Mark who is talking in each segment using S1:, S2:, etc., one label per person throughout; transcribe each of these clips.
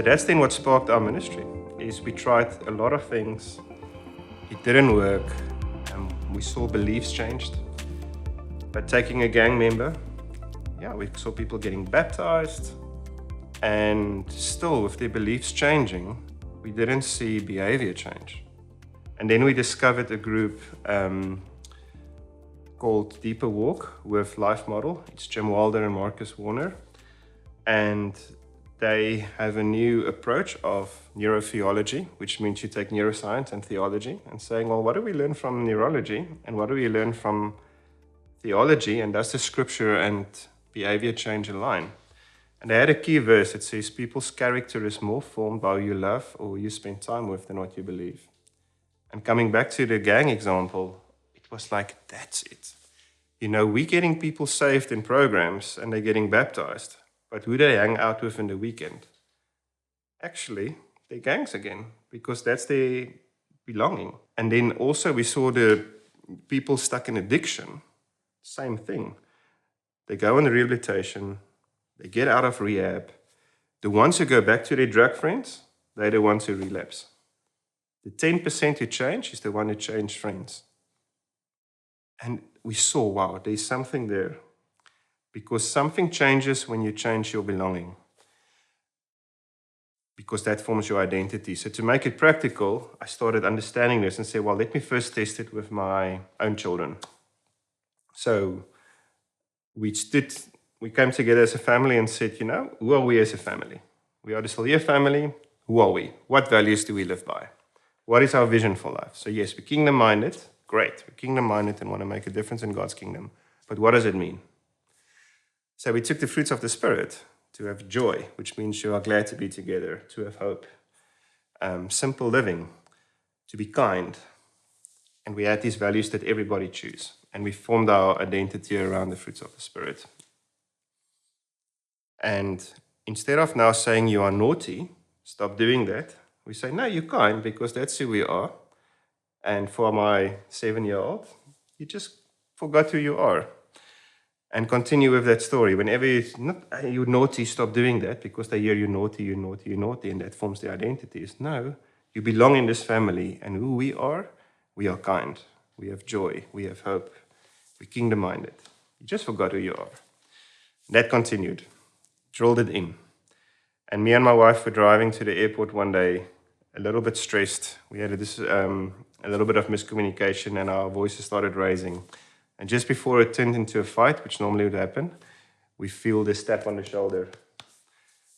S1: So that's then what sparked our ministry, is we tried a lot of things. It didn't work. We saw beliefs changed. But taking a gang member, we saw people getting baptized, and still with their beliefs changing, we didn't see behavior change. And then we discovered a group called Deeper Walk with Life Model. It's Jim Wilder and Marcus Warner. And they have a new approach of neurotheology, which means you take neuroscience and theology and saying, well, what do we learn from neurology and what do we learn from theology, and does the scripture and behavior change align? And they had a key verse that says, people's character is more formed by who you love or who you spend time with than what you believe. And coming back to the gang example, it was like, that's it. We're getting people saved in programs and they're getting baptized. But who they hang out with in the weekend? Actually, they're gangs again, because that's their belonging. And then also we saw the people stuck in addiction. Same thing. They go on rehabilitation, they get out of rehab. The ones who go back to their drug friends, they're the ones who relapse. The 10% who change is the one who changed friends. And we saw, wow, there's something there. Because something changes when you change your belonging. Because that forms your identity. So to make it practical, I started understanding this and said, well, let me first test it with my own children. So we came together as a family and said, who are we as a family? We are the Sillier family. Who are we? What values do we live by? What is our vision for life? So yes, we're kingdom-minded. Great. We're kingdom-minded and want to make a difference in God's kingdom. But what does it mean? So we took the fruits of the Spirit, to have joy, which means you are glad to be together, to have hope, simple living, to be kind. And we had these values that everybody choose. And we formed our identity around the fruits of the Spirit. And instead of now saying you are naughty, stop doing that, we say, no, you're kind, because that's who we are. And for my 7-year-old, you just forgot who you are. And continue with that story. Whenever you're naughty, stop doing that, because they hear you're naughty, and that forms their identities. No, you belong in this family, and who we are kind. We have joy, we have hope, we're kingdom-minded. You just forgot who you are. That continued, drilled it in. And me and my wife were driving to the airport one day, a little bit stressed. We had a little bit of miscommunication, and our voices started raising. And just before it turned into a fight, which normally would happen, we feel this tap on the shoulder. It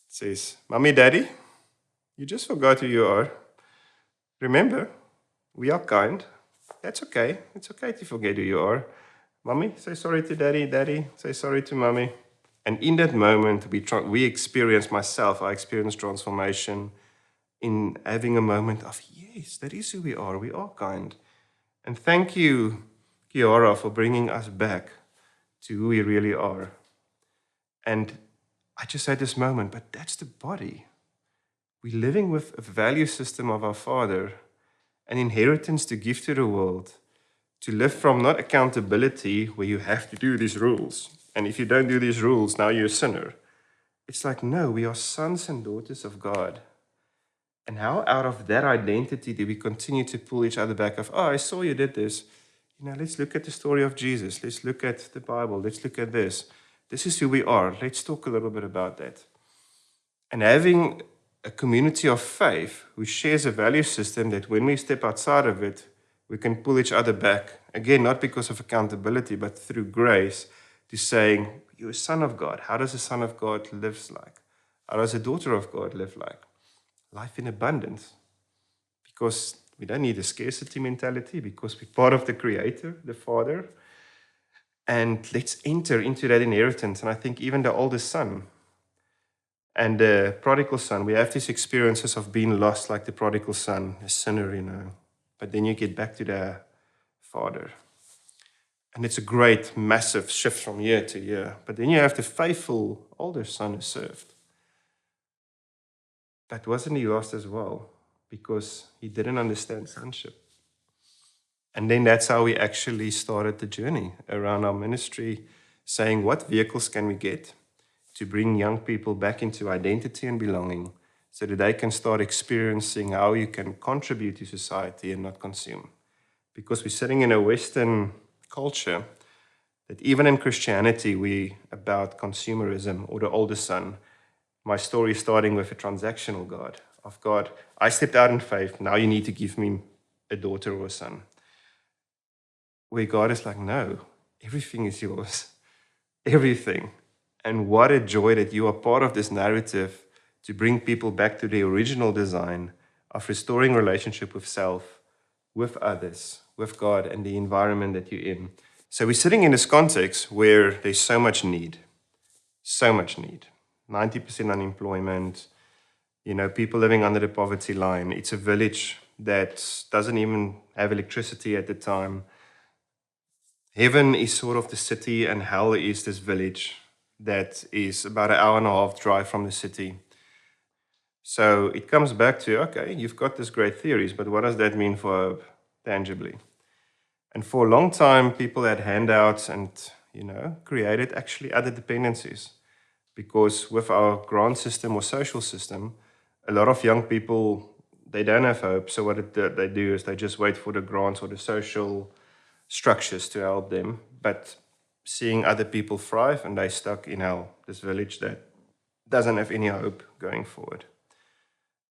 S1: says, Mommy, Daddy, you just forgot who you are. Remember, we are kind. That's okay. It's okay to forget who you are. Mommy, say sorry to Daddy. Daddy, say sorry to Mommy. And in that moment, I experienced transformation in having a moment of, yes, that is who we are. We are kind. And thank you, Kiara, for bringing us back to who we really are. And I just had this moment, but that's the body. We're living with a value system of our Father, an inheritance to give to the world, to live from not accountability where you have to do these rules. And if you don't do these rules, now you're a sinner. It's like, no, we are sons and daughters of God. And how out of that identity do we continue to pull each other back of, oh, I saw you did this. Let's look at the story of Jesus. Let's look at the Bible. Let's look at this. This is who we are. Let's talk a little bit about that. And having a community of faith who shares a value system that when we step outside of it, we can pull each other back. Again, not because of accountability, but through grace, to saying, you're a son of God. How does a son of God live like? How does a daughter of God live like? Life in abundance. Because we don't need a scarcity mentality, because we're part of the Creator, the Father. And let's enter into that inheritance. And I think even the oldest son and the prodigal son, we have these experiences of being lost like the prodigal son, a sinner, But then you get back to the Father. And it's a great, massive shift from year to year. But then you have the faithful older son who served. But wasn't he lost as well? Because he didn't understand sonship. And then that's how we actually started the journey around our ministry, saying what vehicles can we get to bring young people back into identity and belonging, so that they can start experiencing how you can contribute to society and not consume. Because we're sitting in a Western culture that even in Christianity, we about consumerism or the older son. My story starting with a transactional God, of God, I stepped out in faith, now you need to give me a daughter or a son. Where God is like, no, everything is yours. Everything. And what a joy that you are part of this narrative to bring people back to the original design of restoring relationship with self, with others, with God, and the environment that you're in. So we're sitting in this context where there's so much need. 90% unemployment, people living under the poverty line. It's a village that doesn't even have electricity at the time. Heaven is sort of the city, and hell is this village that is about an hour and a half drive from the city. So it comes back to, okay, you've got these great theories, but what does that mean for hope tangibly? And for a long time, people had handouts and, created actually other dependencies. Because with our grant system or social system, a lot of young people, they don't have hope. So what they do is they just wait for the grants or the social structures to help them. But seeing other people thrive and they stuck in hell, this village that doesn't have any hope going forward.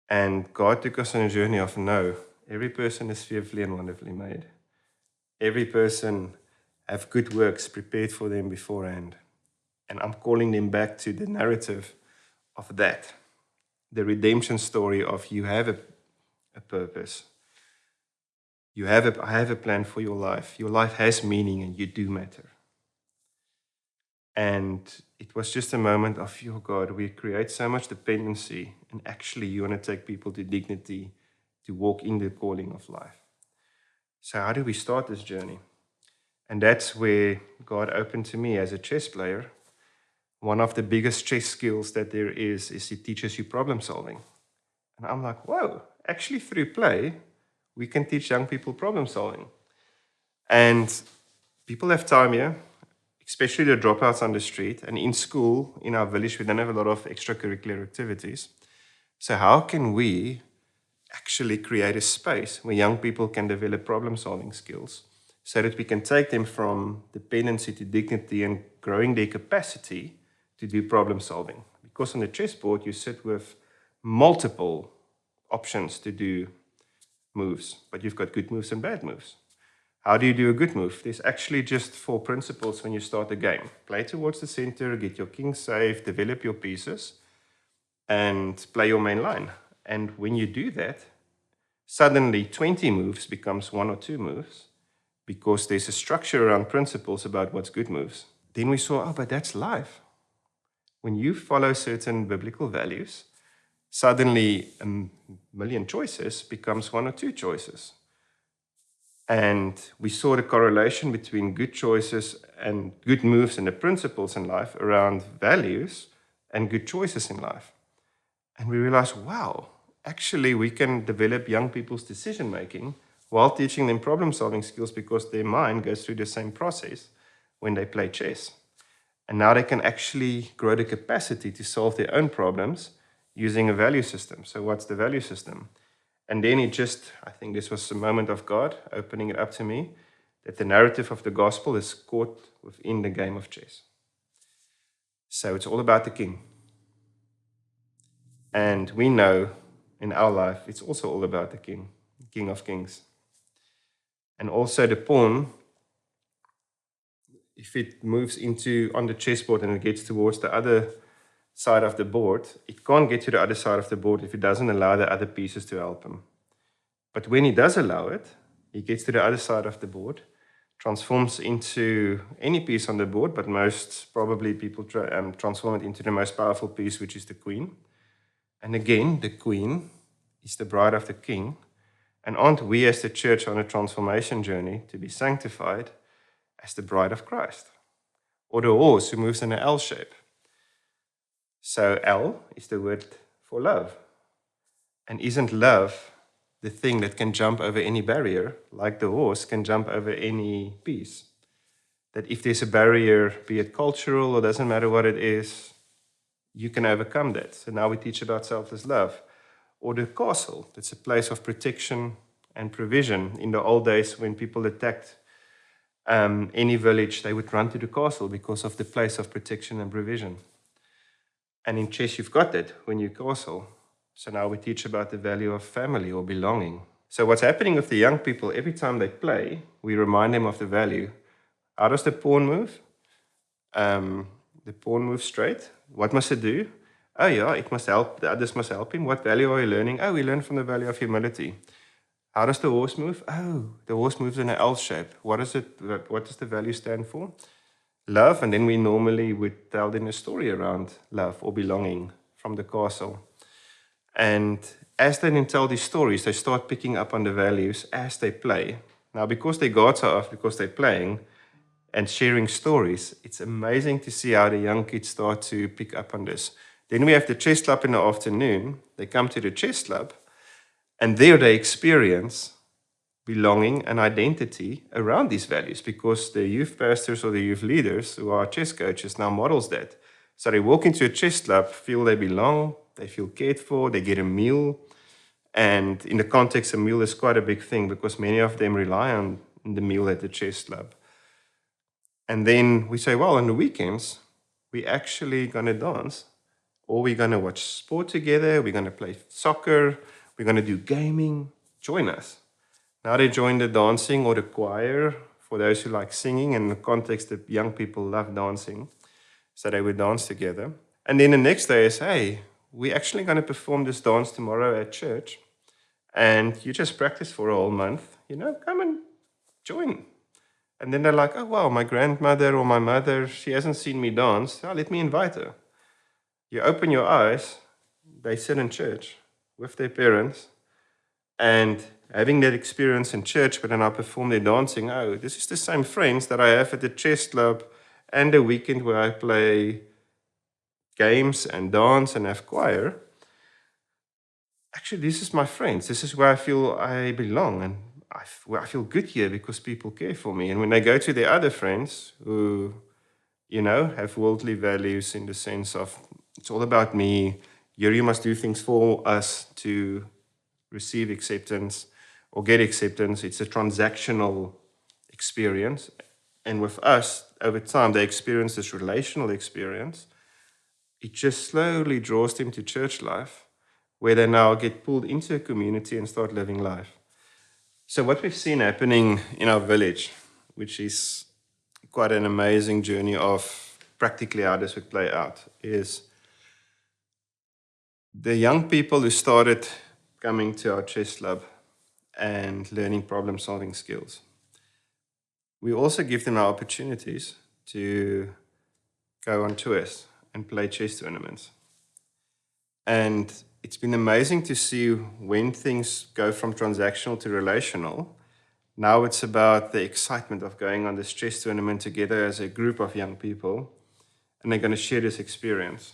S1: And God took us on a journey of no, every person is fearfully and wonderfully made. Every person have good works prepared for them beforehand. And I'm calling them back to the narrative of that. The redemption story of you have a purpose. I have a plan for your life. Your life has meaning and you do matter. And it was just a moment of, oh God, we create so much dependency. And actually you want to take people to dignity, to walk in the calling of life. So how do we start this journey? And that's where God opened to me as a chess player. One of the biggest chess skills that there is it teaches you problem solving. And I'm like, whoa, actually through play, we can teach young people problem solving. And people have time here, especially the dropouts on the street. And in school, in our village, we don't have a lot of extracurricular activities. So how can we actually create a space where young people can develop problem solving skills so that we can take them from dependency to dignity and growing their capacity to do problem solving? Because on the chessboard, you sit with multiple options to do moves, but you've got good moves and bad moves. How do you do a good move? There's actually just 4 principles when you start the game. Play towards the center, get your king safe, develop your pieces, and play your main line. And when you do that, suddenly 20 moves becomes 1 or 2 moves because there's a structure around principles about what's good moves. Then we saw, but that's life. When you follow certain biblical values, suddenly a million choices becomes 1 or 2 choices. And we saw the correlation between good choices and good moves and the principles in life around values and good choices in life. And we realized, wow, actually we can develop young people's decision making while teaching them problem solving skills because their mind goes through the same process when they play chess. And now they can actually grow the capacity to solve their own problems using a value system. So what's the value system? And then I think this was a moment of God opening it up to me, that the narrative of the gospel is caught within the game of chess. So it's all about the king. And we know in our life, it's also all about the king, King of Kings. And also the pawn, if it moves on the chessboard and it gets towards the other side of the board, it can't get to the other side of the board if it doesn't allow the other pieces to help him. But when he does allow it, he gets to the other side of the board, transforms into any piece on the board, but most probably people transform it into the most powerful piece, which is the queen. And again, the queen is the bride of the king. And aren't we as the church on a transformation journey to be sanctified as the bride of Christ? Or the horse who moves in an L shape. So L is the word for love. And isn't love the thing that can jump over any barrier, like the horse can jump over any piece? That if there's a barrier, be it cultural or doesn't matter what it is, you can overcome that. So now we teach about selfless love. or the castle. It's a place of protection and provision. In the old days, when people attacked any village, they would run to the castle because of the place of protection and provision. And in chess, you've got that when you castle. So now we teach about the value of family or belonging. So what's happening with the young people, every time they play, we remind them of the value. How does the pawn move? The pawn moves straight. What must it do? Oh yeah, it must help. The others must help him. What value are you learning? Oh, we learn from the value of humility. How does the horse move? Oh, the horse moves in an L shape. What is it? What does the value stand for? Love. And then we normally would tell them a story around love or belonging from the castle. And as they then tell these stories, they start picking up on the values as they play. Now, because their guards are off, because they're playing and sharing stories, it's amazing to see how the young kids start to pick up on this. Then we have the chess club in the afternoon. They come to the chess club, and there they experience belonging and identity around these values, because the youth pastors or the youth leaders who are chess coaches now models that. So they walk into a chess club, feel they belong, they feel cared for, they get a meal. And in the context, a meal is quite a big thing because many of them rely on the meal at the chess club. And then we say, well, on the weekends, we're actually going to dance, or we're going to watch sport together, we're going to play soccer, we're going to do gaming. Join us. Now they join the dancing or the choir, for those who like singing. In the context that young people love dancing, so they would dance together. And then the next day is, hey, we're actually going to perform this dance tomorrow at church, and you just practice for a whole month, come and join. And then they're like, oh, wow, my grandmother or my mother, she hasn't seen me dance. Oh, let me invite her. You open your eyes, they sit in church with their parents, and having that experience in church, but then I perform their dancing, oh, this is the same friends that I have at the chess club and the weekend where I play games and dance and have choir. Actually, this is my friends. This is where I feel I belong, and I feel good here because people care for me. And when they go to their other friends who, have worldly values in the sense of it's all about me, here you must do things for us to receive acceptance or get acceptance. It's a transactional experience. And with us, over time, they experience this relational experience. It just slowly draws them to church life, where they now get pulled into a community and start living life. So what we've seen happening in our village, which is quite an amazing journey of practically how this would play out, is the young people who started coming to our chess club and learning problem-solving skills. We also give them our opportunities to go on tours and play chess tournaments. And it's been amazing to see when things go from transactional to relational. Now it's about the excitement of going on this chess tournament together as a group of young people, and they're going to share this experience.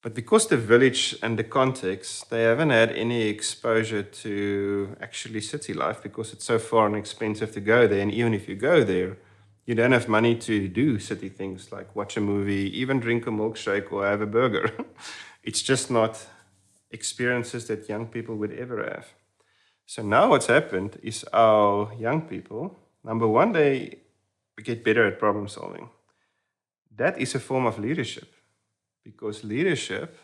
S1: But because the village and the context, they haven't had any exposure to actually city life because it's so far and expensive to go there. And even if you go there, you don't have money to do city things like watch a movie, even drink a milkshake or have a burger. It's just not experiences that young people would ever have. So now what's happened is our young people, number one, they get better at problem solving. That is a form of leadership, because leadership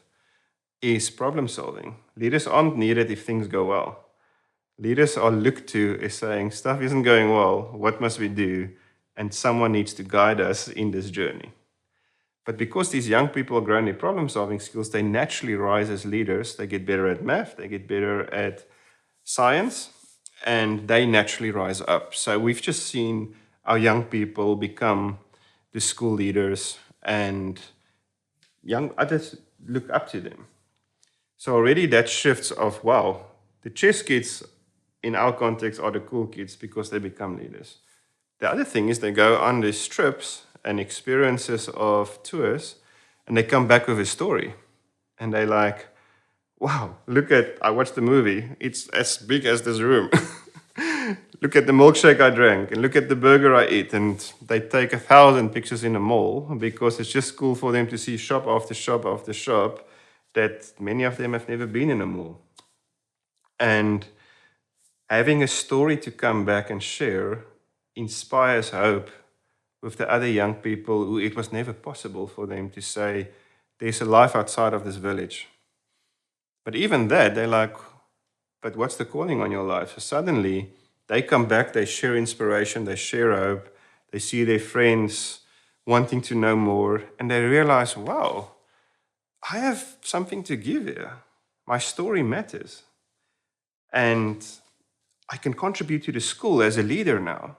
S1: is problem solving. Leaders aren't needed if things go well. Leaders are looked to as saying, stuff isn't going well, what must we do? And someone needs to guide us in this journey. But because these young people are growing their problem-solving skills, they naturally rise as leaders. They get better at math, they get better at science, and they naturally rise up. So we've just seen our young people become the school leaders, and young others look up to them. So already that shifts of, wow, the chess kids in our context are the cool kids because they become leaders. The other thing is they go on these trips and experiences of tours, and they come back with a story. And they're like, wow, I watched the movie. It's as big as this room. Look at the milkshake I drank, and look at the burger I ate. And they take 1,000 pictures in the mall because it's just cool for them to see shop after shop after shop that many of them have never been in a mall. And having a story to come back and share inspires hope with the other young people who it was never possible for them to say, there's a life outside of this village. But even that, they're like, but what's the calling on your life? So suddenly they come back, they share inspiration, they share hope, they see their friends wanting to know more, and they realize, wow, I have something to give here. My story matters. And I can contribute to the school as a leader now.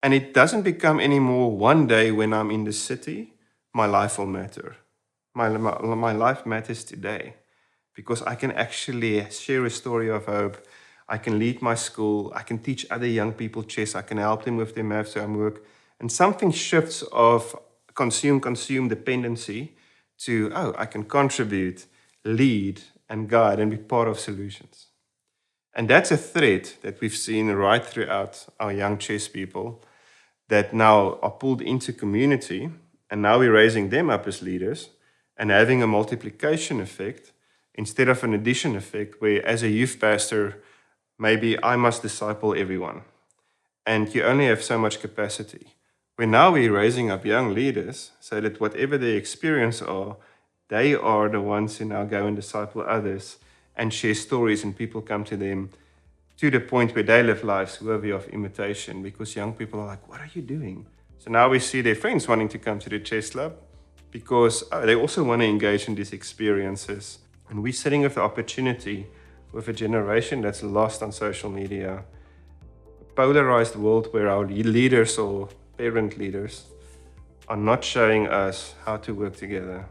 S1: And it doesn't become anymore one day when I'm in the city, my life will matter. My life matters today because I can actually share a story of hope. I can lead my school. I can teach other young people chess. I can help them with their maths homework. And something shifts of consume dependency to, oh, I can contribute, lead, and guide and be part of solutions. And that's a thread that we've seen right throughout our young chess people that now are pulled into community, and now we're raising them up as leaders and having a multiplication effect instead of an addition effect where as a youth pastor, maybe I must disciple everyone and you only have so much capacity. Where now we're raising up young leaders so that whatever their experience are, they are the ones who now go and disciple others and share stories, and people come to them to the point where they live lives worthy of imitation, because young people are like, what are you doing? So now we see their friends wanting to come to the chess club because they also want to engage in these experiences. And we're sitting with the opportunity with a generation that's lost on social media, a polarized world where our leaders or parent leaders are not showing us how to work together.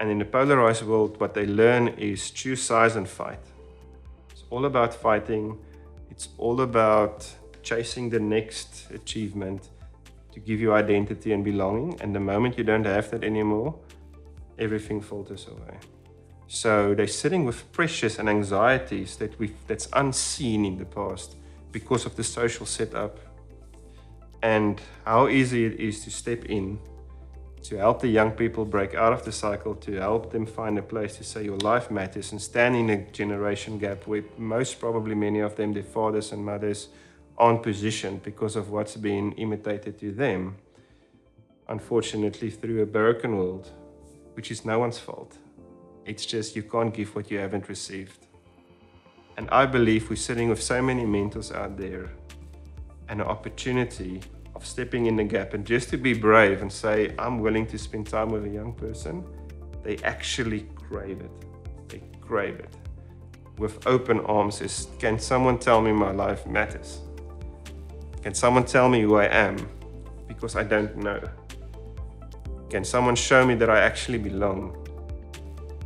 S1: And in the polarized world, what they learn is choose sides and fight. It's all about fighting. It's all about chasing the next achievement to give you identity and belonging. And the moment you don't have that anymore, everything falters away. So they're sitting with pressures and anxieties that's unseen in the past because of the social setup. And how easy it is to step in to help the young people break out of the cycle, to help them find a place to say your life matters and stand in a generation gap where most probably many of them, their fathers and mothers, aren't positioned because of what's been imitated to them, unfortunately through a broken world, which is no one's fault. It's just you can't give what you haven't received. And I believe we're sitting with so many mentors out there and an opportunity of stepping in the gap and just to be brave and say, I'm willing to spend time with a young person. They actually crave it. They crave it. With open arms is, can someone tell me my life matters? Can someone tell me who I am? Because I don't know. Can someone show me that I actually belong?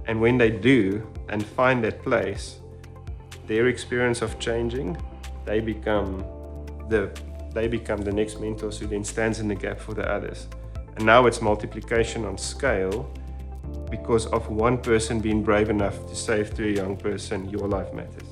S1: And when they do and find that place, their experience of changing, they become the next mentors who then stands in the gap for the others. And now it's multiplication on scale because of one person being brave enough to say to a young person, your life matters.